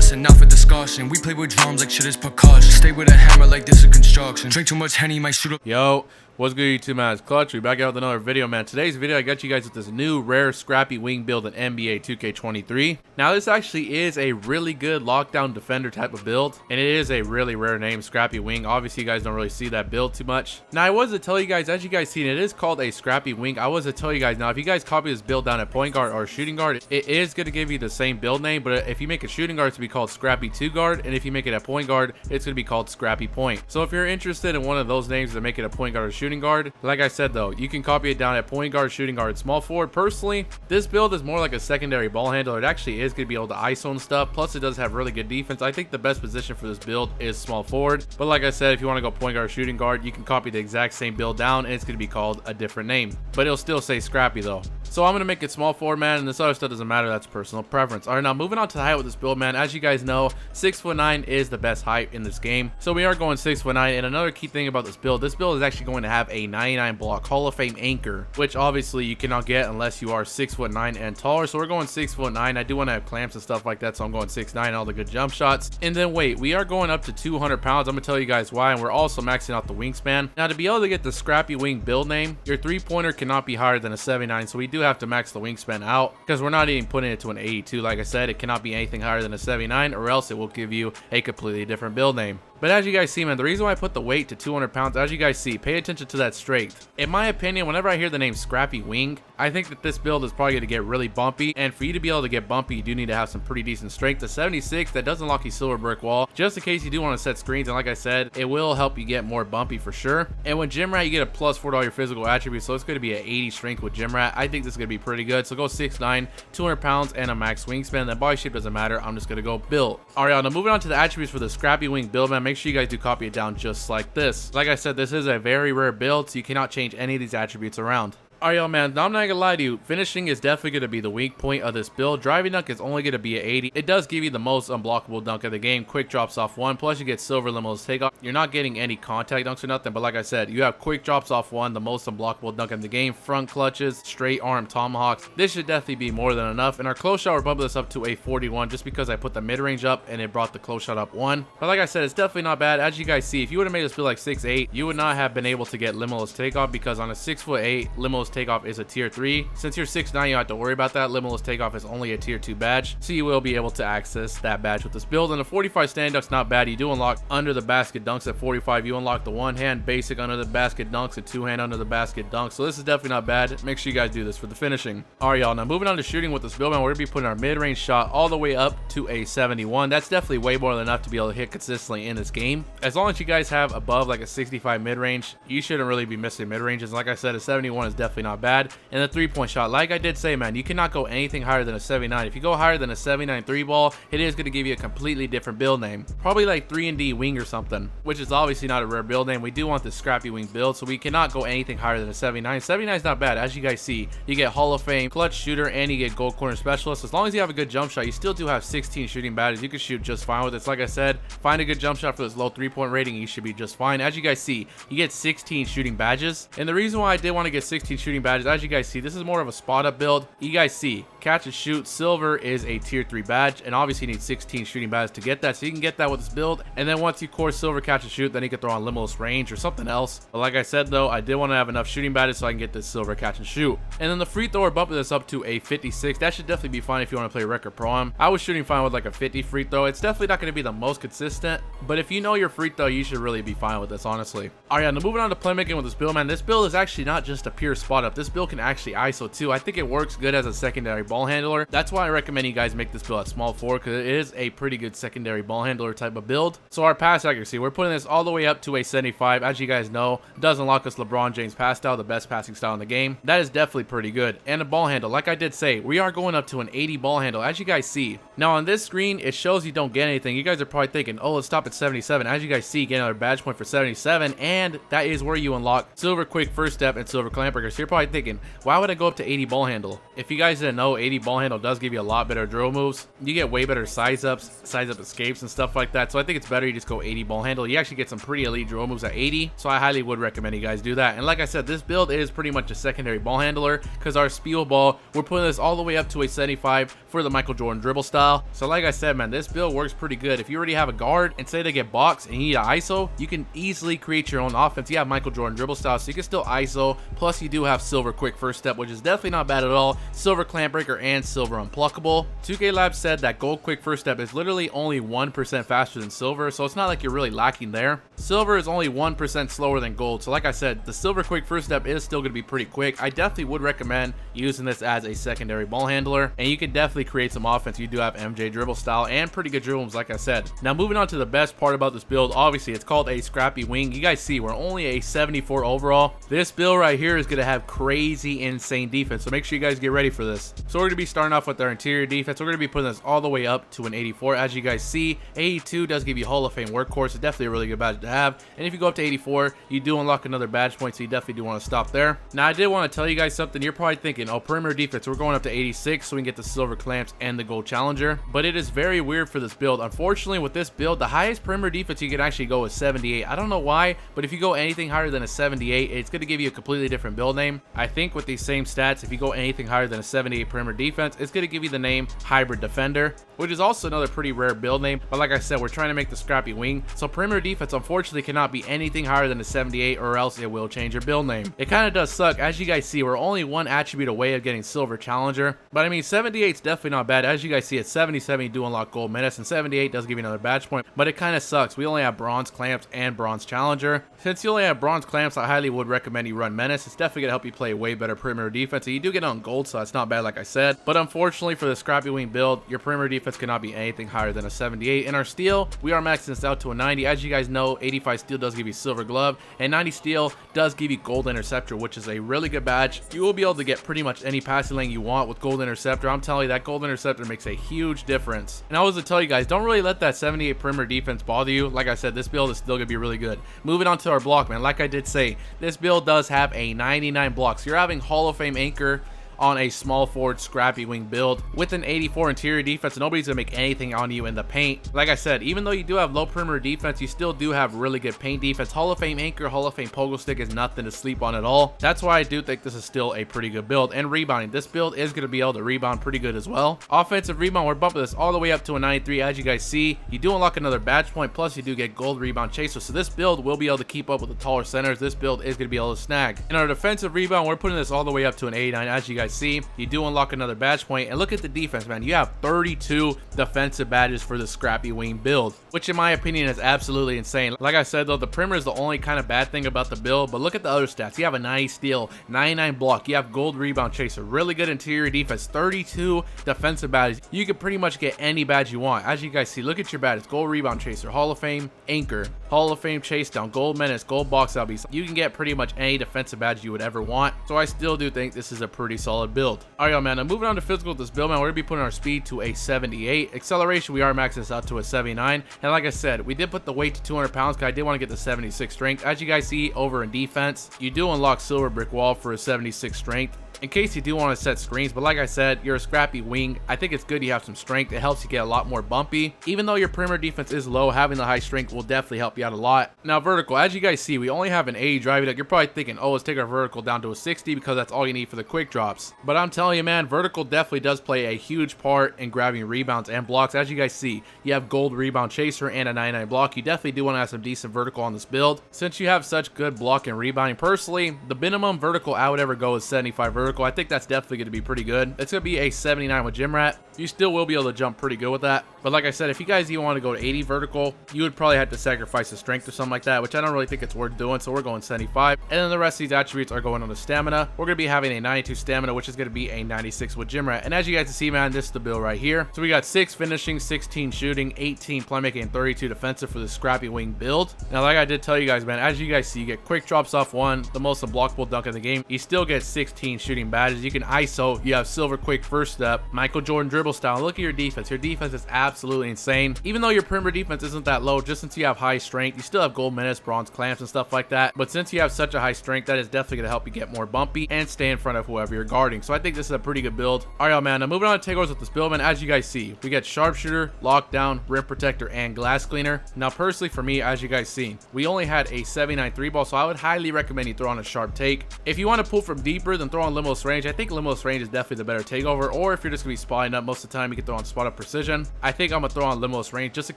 lesson, not for discussion. We play with drums like shit is percussion. Stay with a hammer like this is construction. Drink too much Henny, might shoot up. Yo, what's good YouTube, man? It's Clutch. We're back out with another video, man. Today's video, I got you guys with this new rare Scrappy Wing build in NBA 2K23. Now, this actually is a really good lockdown defender type of build, and it is a really rare name, Scrappy Wing. Obviously, you guys don't really see that build too much. Now, I was to tell you guys, as you guys seen, it is called a Scrappy Wing. I was to tell you guys, now, if you guys copy this build down at point guard or shooting guard, it is going to give you the same build name, but if you make a shooting guard, it's going to be called Scrappy 2 guard, and if you make it a point guard, it's going to be called Scrappy Point. So if you're interested in one of those names to make it a point guard or shooting guard, like I said though, you can copy it down at point guard, shooting guard, small forward. Personally, this build is more like a secondary ball handler. It actually is going to be able to ISO and stuff, plus it does have really good defense. I think the best position for this build is small forward, but like I said, if you want to go point guard, shooting guard, you can copy the exact same build down and it's going to be called a different name, but it'll still say Scrappy though. So I'm going to make it small forward, man, and this other stuff doesn't matter. That's personal preference. All right, now moving on to the height with this build, man. As you guys know, 6'9" is the best height in this game. So we are going 6'9", and another key thing about this build is actually going to have a 99 block Hall of Fame anchor, which obviously you cannot get unless you are 6'9" and taller. So we're going 6'9". I do want to have clamps and stuff like that, so I'm going 6'9", all the good jump shots. And then wait, we are going up to 200 pounds. I'm going to tell you guys why, and we're also maxing out the wingspan. Now, to be able to get the Scrappy Wing build name, your three-pointer cannot be higher than a 79, so we do have to max the wingspan out because we're not even putting it to an 82. Like I said, it cannot be anything higher than a 79 or else it will give you a completely different build name. But as you guys see, man, the reason why I put the weight to 200 pounds, as you guys see, pay attention to that strength. In my opinion, whenever I hear the name Scrappy Wing, I think that this build is probably going to get really bumpy, and for you to be able to get bumpy, you do need to have some pretty decent strength. The 76, that does unlock you silver brick wall, just in case you do want to set screens, and like I said, it will help you get more bumpy for sure. And with Gym Rat, you get a +4 to all your physical attributes, so it's going to be an 80 strength with Gym Rat. I think this is going to be pretty good, so go 6'9", 200 pounds, and a max wingspan. The body shape doesn't matter. I'm just going to go build. All right, now moving on to the attributes for the Scrappy Wing build, man, make sure you guys do copy it down just like this. Like I said, this is a very rare build, so you cannot change any of these attributes around. Alright, yo, man, now I'm not gonna lie to you, finishing is definitely gonna be the weak point of this build. Driving dunk is only gonna be at 80. It does give you the most unblockable dunk of the game. Quick drops off 1, plus you get silver limo's takeoff. You're not getting any contact dunks or nothing, but like I said, you have quick drops off 1, the most unblockable dunk in the game, front clutches, straight arm tomahawks. This should definitely be more than enough. In our close shot, we're bumping this up to a 41 just because I put the mid-range up and it brought the close shot up 1. But like I said, it's definitely not bad. As you guys see, if you would have made this build like 6'8", you would not have been able to get limitless takeoff because on a 6'8", limitless takeoff is a tier 3. Since you're 6'9", you don't have to worry about that. Limitless takeoff is only a tier 2 badge, so you will be able to access that badge with this build. And the 45 stand dunk's not bad. You do unlock under the basket dunks at 45. You unlock the one hand basic under the basket dunks, a two hand under the basket dunks. So this is definitely not bad. Make sure you guys do this for the finishing. All right, y'all. Now moving on to shooting with this build, man, we're gonna be putting our mid-range shot all the way up to a 71. That's definitely way more than enough to be able to hit consistently in this game. As long as you guys have above like a 65 mid-range, you shouldn't really be missing mid-ranges. Like I said, a 71 is definitely not bad. And the 3-point shot, like I did say, man, you cannot go anything higher than a 79. If you go higher than a 79 3-ball, it is going to give you a completely different build name. Probably like yrndj wing or something, which is obviously not a rare build name. We do want this Scrappy Wing build, so we cannot go anything higher than a 79. 79 is not bad. As you guys see, you get Hall of Fame, clutch shooter, and you get gold corner specialist. As long as you have a good jump shot, you still do have 16 shooting badges. You can shoot just fine with this. Like I said, find a good jump shot for this low 3-point rating, you should be just fine. As you guys see, you get 16 shooting badges. And the reason why I did want to get 16 shooting badges, as you guys see, this is more of a spot up build. You guys see, catch and shoot silver is a tier 3 badge, and obviously you need 16 shooting badges to get that, so you can get that with this build. And then once you core silver catch and shoot, then you can throw on limitless range or something else. But like I said though, I did want to have enough shooting badges so I can get this silver catch and shoot. And then the free throw, we're bumping this up to a 56. That should definitely be fine if you want to play record pro. I was shooting fine with like a 50 free throw. It's definitely not going to be the most consistent, but if you know your free throw, you should really be fine with this, honestly. All right, now moving on to playmaking with this build, man. This build is actually not just a pure spot up. This build can actually ISO too. I think it works good as a secondary ball handler. That's why I recommend you guys make this build at small forward, because it is a pretty good secondary ball handler type of build. So our pass accuracy, we're putting this all the way up to a 75. As you guys know, does unlock us LeBron James pass style, the best passing style in the game. That is definitely pretty good. And a ball handle, like I did say, we are going up to an 80 ball handle, as you guys see. Now on this screen, it shows you don't get anything. You guys are probably thinking, oh, let's stop at 77. As you guys see, get another badge point for 77, and that is where you unlock silver quick first step and silver clamp breakers. you're probably thinking, why would I go up to 80 ball handle? If you guys didn't know, 80 ball handle does give you a lot better drill moves. You get way better size up escapes and stuff like that. So I think it's better you just go 80 ball handle. You actually get some pretty elite drill moves at 80. So I highly would recommend you guys do that. And like I said, this build is pretty much a secondary ball handler because our spiel ball, we're putting this all the way up to a 75 for the Michael Jordan dribble style. So like I said, man, this build works pretty good. If you already have a guard and say they get boxed and you need an ISO, you can easily create your own offense. You have Michael Jordan dribble style, so you can still ISO. Plus you do have silver quick first step, which is definitely not bad at all. Silver clamp breaker and silver unpluckable. 2K Labs said that gold quick first step is literally only 1% faster than silver, so it's not like you're really lacking there. Silver is only 1% slower than gold, so like I said, the silver quick first step is still going to be pretty quick. I definitely would recommend using this as a secondary ball handler, and you can definitely create some offense. You do have MJ dribble style and pretty good dribbles, like I said. Now moving on to the best part about this build, obviously it's called a Scrappy Wing. You guys see we're only a 74 overall. This build right here is going to have crazy insane defense, so make sure you guys get ready for this. So we're going to be starting off with our interior defense. We're going to be putting this all the way up to an 84. As you guys see, 82 does give you Hall of Fame workhorse. It's definitely a really good badge to have, and if you go up to 84, you do unlock another badge point, so you definitely do want to stop there. Now I did want to tell you guys something. You're probably thinking, oh, perimeter defense, we're going up to 86 so we can get the silver clamps and the gold challenger, but it is very weird for this build. Unfortunately, with this build, the highest perimeter defense you can actually go is 78. I don't know why, but if you go anything higher than a 78, it's going to give you a completely different build name. I think with these same stats, if you go anything higher than a 78 perimeter defense, it's going to give you the name Hybrid Defender, which is also another pretty rare build name. But like I said, we're trying to make the Scrappy Wing, so perimeter defense unfortunately cannot be anything higher than a 78, or else it will change your build name. It kind of does suck. As you guys see, we're only one attribute away of getting silver challenger, but I mean 78 is definitely not bad. As you guys see, at 77 you do unlock gold menace, and 78 does give you another badge point, but it kind of sucks. We only have bronze clamps and bronze challenger. Since you only have bronze clamps, I highly would recommend you run menace. It's definitely gonna help you play way better perimeter defense, and you do get on gold, so it's not bad like I said. But unfortunately for the Scrappy Wing build, your perimeter defense cannot be anything higher than a 78. In our steel, we are maxing this out to a 90. As you guys know, 85 steel does give you silver glove, and 90 steel does give you gold interceptor, which is a really good badge. You will be able to get pretty much any passing lane you want with gold interceptor. I'm telling you, that gold interceptor makes a huge difference. And I was to tell you guys, don't really let that 78 perimeter defense bother you. Like I said, this build is still gonna be really good. Moving on to our block, man, like I did say, this build does have a 99 block, so you're having Hall of Fame anchor on a small forward Scrappy Wing build with an 84 interior defense. Nobody's gonna make anything on you in the paint. Like I said, even though you do have low perimeter defense, you still do have really good paint defense. Hall of Fame anchor, Hall of Fame pogo stick is nothing to sleep on at all. That's why I do think this is still a pretty good build. And rebounding, this build is gonna be able to rebound pretty good as well. Offensive rebound, we're bumping this all the way up to a 93. As you guys see, you do unlock another badge point, plus you do get gold rebound chaser, so this build will be able to keep up with the taller centers. This build is gonna be able to snag. In our defensive rebound, we're putting this all the way up to an 89. As you guys see, you do unlock another badge point, and look at the defense, man. You have 32 defensive badges for the Scrappy Wing build, which in my opinion is absolutely insane. Like I said though, the perimeter is the only kind of bad thing about the build, but look at the other stats. You have a 90 steal, 99 block, you have gold rebound chaser, really good interior defense, 32 defensive badges. You can pretty much get any badge you want. As you guys see, look at your badges: gold rebound chaser, Hall of Fame anchor, Hall of Fame chase down, gold menace, gold box out beast. You can get pretty much any defensive badge you would ever want, so I still do think this is a pretty solid build. All right, man, now moving on to physical with this build, man, we're gonna be putting our speed to a 78. Acceleration, we are maxing this out to a 79. And like I said, we did put the weight to 200 pounds because I did want to get the 76 strength. As you guys see over in defense, you do unlock silver brick wall for a 76 strength, in case you do want to set screens. But like I said, you're a Scrappy Wing. I think it's good you have some strength. It helps you get a lot more bumpy. Even though your perimeter defense is low, having the high strength will definitely help you out a lot. Now vertical, as you guys see, we only have an 80 driving deck. You're probably thinking, oh, let's take our vertical down to a 60 because that's all you need for the quick drops. But I'm telling you, man, vertical definitely does play a huge part in grabbing rebounds and blocks. As you guys see, you have gold rebound chaser and a 99 block. You definitely do want to have some decent vertical on this build. Since you have such good block and rebounding, personally, the minimum vertical I would ever go is 75 vertical. I think that's definitely going to be pretty good. It's going to be a 79 with gym rat. You still will be able to jump pretty good with that. But like I said, if you guys even want to go to 80 vertical, you would probably have to sacrifice the strength or something like that, which I don't really think it's worth doing. So we're going 75. And then the rest of these attributes are going on the stamina. We're going to be having a 92 stamina, which is going to be a 96 with gym rat. And as you guys can see, man, this is the build right here. So we got 6 finishing, 16 shooting, 18 playmaking, and 32 defensive for the Scrappy Wing build. Now, like I did tell you guys, man, as you guys see, you get quick drops off 1, the most unblockable dunk in the game. You still get 16 shooting badges. You can ISO. You have silver quick first step, Michael Jordan dribble style. Look at your defense. Your defense is absolutely absolutely insane. Even though your perimeter defense isn't that low, just since you have high strength, you still have gold menace, bronze clamps, and stuff like that. But since you have such a high strength, that is definitely going to help you get more bumpy and stay in front of whoever you're guarding. So I think this is a pretty good build. All right, man. Now moving on to takeovers with this build, man. As you guys see, we get sharpshooter, lockdown, rim protector, and glass cleaner. Now, personally, for me, as you guys seen, we only had a 79 3-ball, so I would highly recommend you throw on a sharp take. If you want to pull from deeper, then throw on limitless range. I think limitless range is definitely the better takeover. Or if you're just gonna be spotting up most of the time, you can throw on spot up precision. I think I'm gonna throw on limitless range just in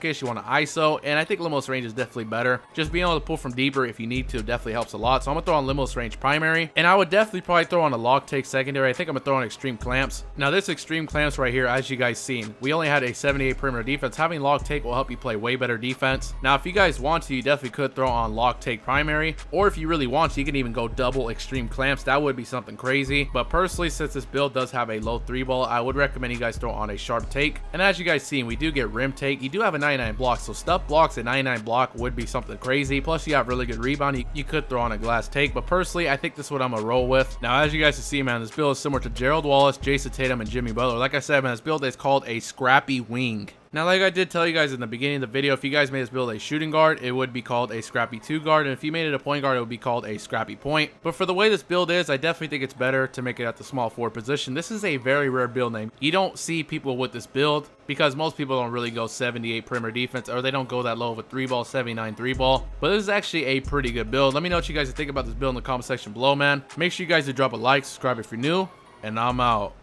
case you want to ISO, and I think limitless range is definitely better. Just being able to pull from deeper if you need to definitely helps a lot. So I'm gonna throw on limitless range primary, and I would definitely probably throw on a lock take secondary. I think I'm gonna throw on extreme clamps. Now this extreme clamps right here, as you guys seen, we only had a 78 perimeter defense. Having lock take will help you play way better defense. Now if you guys want to, you definitely could throw on lock take primary, or if you really want to, you can even go double extreme clamps. That would be something crazy. But personally, since this build does have a low 3-ball, I would recommend you guys throw on a sharp take. And as you guys seen, we do get rim take. You do have a 99 block, so stuff blocks at 99 block would be something crazy. Plus you have really good rebound. You could throw on a glass take, but personally I think this is what I'm gonna roll with. Now as you guys can see, man, this build is similar to Gerald Wallace, Jason Tatum, and Jimmy Butler. Like I said, man, this build is called a Scrappy Wing. Now, like I did tell you guys in the beginning of the video, if you guys made this build a shooting guard, it would be called a Scrappy 2 guard, and if you made it a point guard, it would be called a Scrappy point. But for the way this build is, I definitely think it's better to make it at the small forward position. This is a very rare build name. You don't see people with this build because most people don't really go 78 perimeter defense, or they don't go that low of a 3-ball, 79 3-ball. But this is actually a pretty good build. Let me know what you guys think about this build in the comment section below, man. Make sure you guys do drop a like, subscribe if you're new, and I'm out.